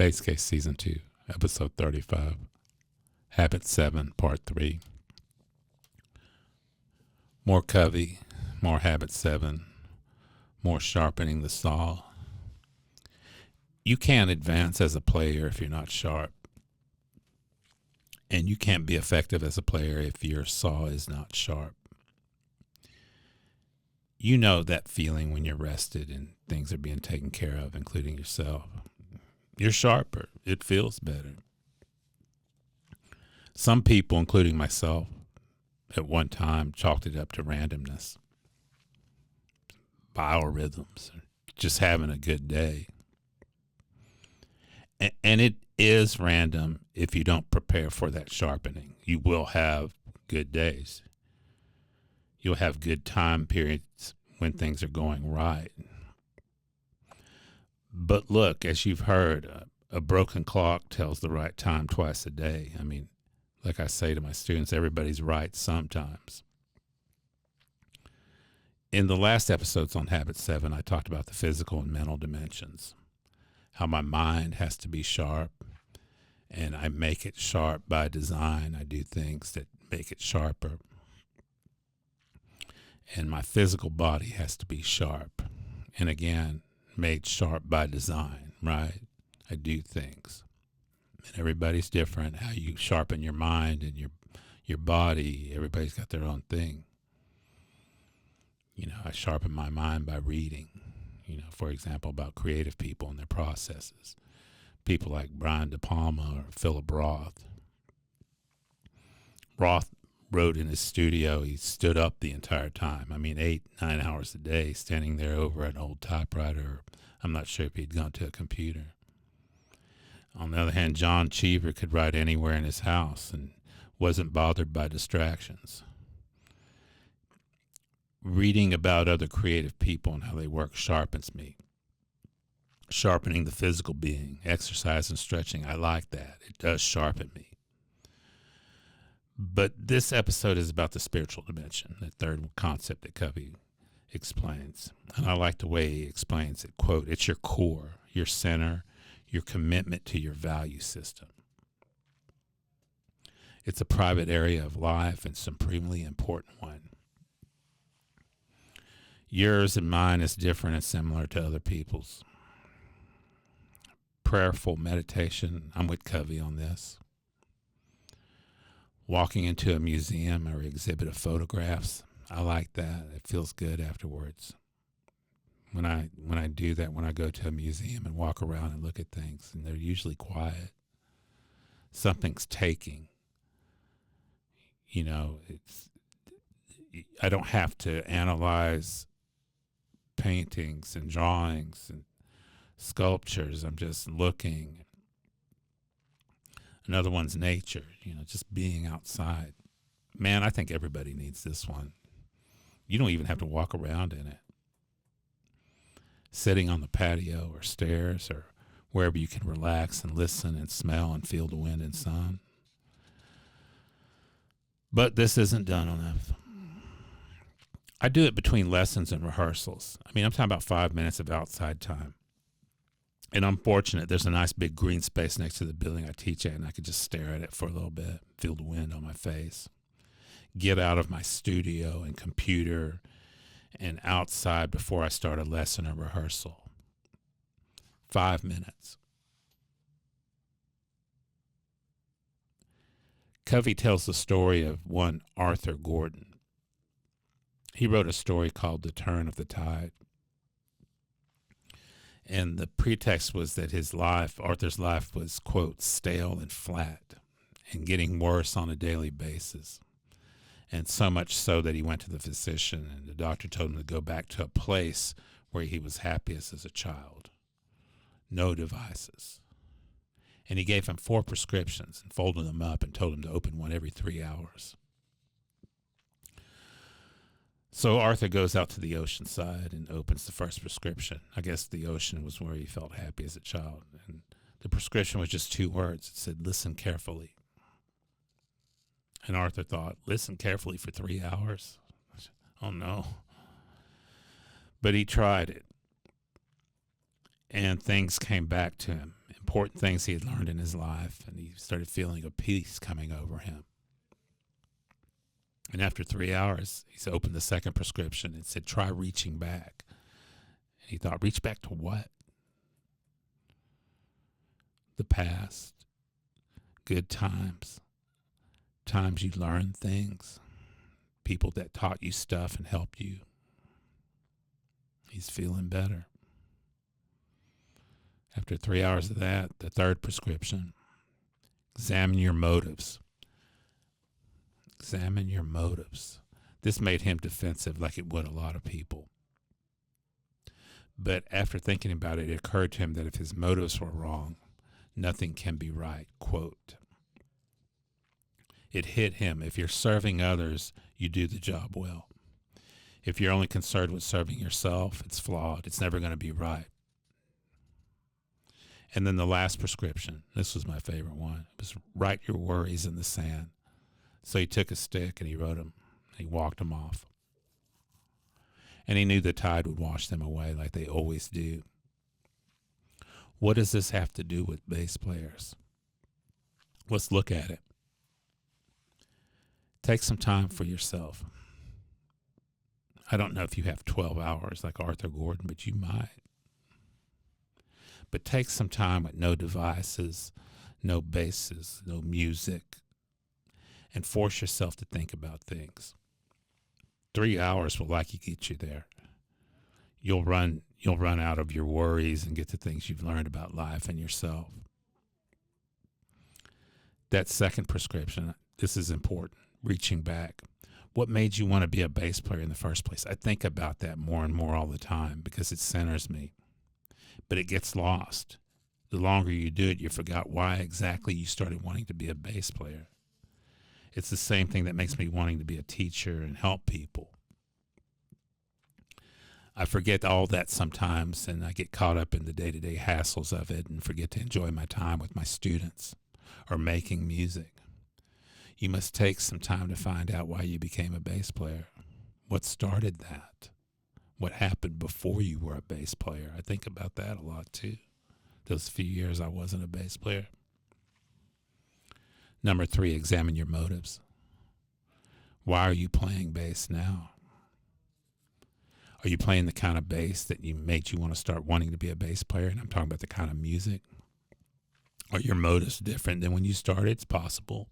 Base Case Season 2, Episode 35, Habit 7, Part 3. More Covey, more Habit 7, more sharpening the saw. You can't advance as a player if you're not sharp. And you can't be effective as a player if your saw is not sharp. You know that feeling when you're rested and things are being taken care of, including yourself. You're sharper. It feels better. Some people, including myself, at one time chalked it up to randomness, biorhythms, just having a good day. And it is random if you don't prepare for that sharpening. You will have good days. You'll have good time periods when things are going right. But look, as you've heard, a broken clock tells the right time twice a day. I mean, like I say to my students, everybody's right sometimes. In the last episodes on Habit 7, I talked about the physical and mental dimensions, how my mind has to be sharp, and I make it sharp by design. I do things that make it sharper. And my physical body has to be sharp. And again, made sharp by design, right? I do things. And everybody's different. How you sharpen your mind and your body, everybody's got their own thing. You know, I sharpen my mind by reading, for example, about creative people and their processes. People like Brian De Palma or Philip Roth. Roth wrote in his studio. He stood up the entire time. 8-9 hours a day, standing there over an old typewriter. I'm not sure if he'd gone to a computer. On the other hand, John Cheever could write anywhere in his house and wasn't bothered by distractions. Reading about other creative people and how they work sharpens me. Sharpening the physical being, exercise and stretching, I like that. It does sharpen me. But this episode is about the spiritual dimension, the third concept that Covey explains. And I like the way he explains it. Quote, it's your core, your center, your commitment to your value system. It's a private area of life and supremely important one. Yours and mine is different and similar to other people's. Prayerful meditation, I'm with Covey on this. Walking into a museum or exhibit of photographs, I like that. It feels good afterwards. When I do that, when I go to a museum and walk around and look at things, and they're usually quiet, something's taking. I don't have to analyze paintings and drawings and sculptures. I'm just looking. Another one's nature, just being outside. Man, I think everybody needs this one. You don't even have to walk around in it. Sitting on the patio or stairs or wherever you can relax and listen and smell and feel the wind and sun. But this isn't done enough. I do it between lessons and rehearsals. I'm talking about 5 minutes of outside time. And I'm fortunate, there's a nice big green space next to the building I teach at, and I could just stare at it for a little bit, feel the wind on my face, get out of my studio and computer and outside before I start a lesson or rehearsal. 5 minutes. Covey tells the story of one Arthur Gordon. He wrote a story called The Turn of the Tide. And the pretext was that Arthur's life was, quote, stale and flat and getting worse on a daily basis. And so much so that he went to the physician and the doctor told him to go back to a place where he was happiest as a child. No devices. And he gave him 4 prescriptions and folded them up and told him to open one every 3 hours. So Arthur goes out to the ocean side and opens the first prescription. I guess the ocean was where he felt happy as a child. And the prescription was just 2 words. It said, listen carefully. And Arthur thought, listen carefully for 3 hours? Oh, no. But he tried it. And things came back to him. And important things he had learned in his life, and he started feeling a peace coming over him. And after 3 hours, he's opened the second prescription and said, try reaching back. And he thought, reach back to what? The past, good times, times you learned things, people that taught you stuff and helped you. He's feeling better. After 3 hours of that, the third prescription, examine your motives. Examine your motives. This made him defensive like it would a lot of people. But after thinking about it, it occurred to him that if his motives were wrong, nothing can be right. Quote. It hit him. If you're serving others, you do the job well. If you're only concerned with serving yourself, it's flawed. It's never going to be right. And then the last prescription, this was my favorite one, it was write your worries in the sand. So he took a stick and he wrote them. He walked them off. And he knew the tide would wash them away like they always do. What does this have to do with bass players? Let's look at it. Take some time for yourself. I don't know if you have 12 hours like Arthur Gordon, but you might. But take some time with no devices, no basses, no music, and force yourself to think about things. 3 hours will likely get you there. You'll run out of your worries and get to things you've learned about life and yourself. That second prescription, this is important, reaching back. What made you want to be a bass player in the first place? I think about that more and more all the time because it centers me. But it gets lost. The longer you do it, you forgot why exactly you started wanting to be a bass player. It's the same thing that makes me wanting to be a teacher and help people. I forget all that sometimes, and I get caught up in the day-to-day hassles of it and forget to enjoy my time with my students or making music. You must take some time to find out why you became a bass player. What started that? What happened before you were a bass player? I think about that a lot too. Those few years I wasn't a bass player. Number 3, examine your motives. Why are you playing bass now? Are you playing the kind of bass that made you want to start wanting to be a bass player? And I'm talking about the kind of music. Are your motives different than when you started? It's possible.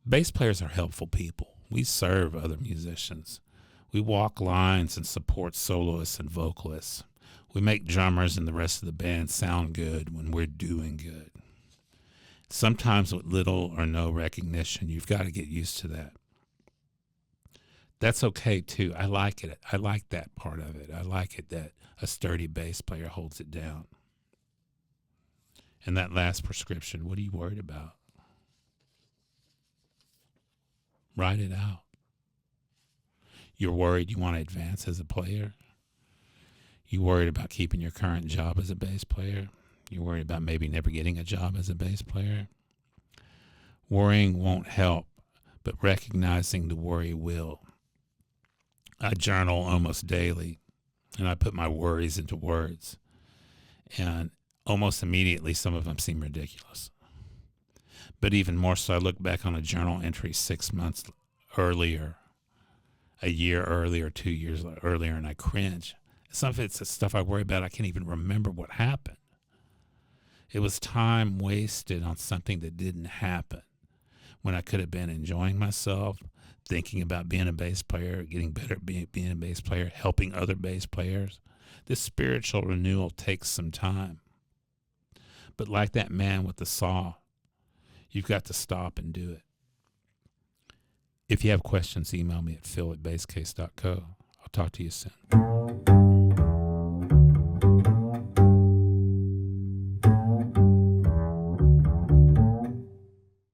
Bass players are helpful people. We serve other musicians. We walk lines and support soloists and vocalists. We make drummers and the rest of the band sound good when we're doing good. Sometimes with little or no recognition. You've got to get used to that. That's okay too. I like it. I like that part of it. I like it that a sturdy bass player holds it down. And that last prescription, what are you worried about? Write it out. You're worried you want to advance as a player. You're worried about keeping your current job as a bass player. You're worried about maybe never getting a job as a bass player. Worrying won't help, but recognizing the worry will. I journal almost daily, and I put my worries into words. And almost immediately, some of them seem ridiculous. But even more so, I look back on a journal entry 6 months earlier, a year earlier, 2 years earlier, and I cringe. Some of it's the stuff I worry about. I can't even remember what happened. It was time wasted on something that didn't happen when I could have been enjoying myself, thinking about being a bass player, getting better at being a bass player, helping other bass players. This spiritual renewal takes some time. But like that man with the saw, you've got to stop and do it. If you have questions, email me at phil@basscase.co. I'll talk to you soon.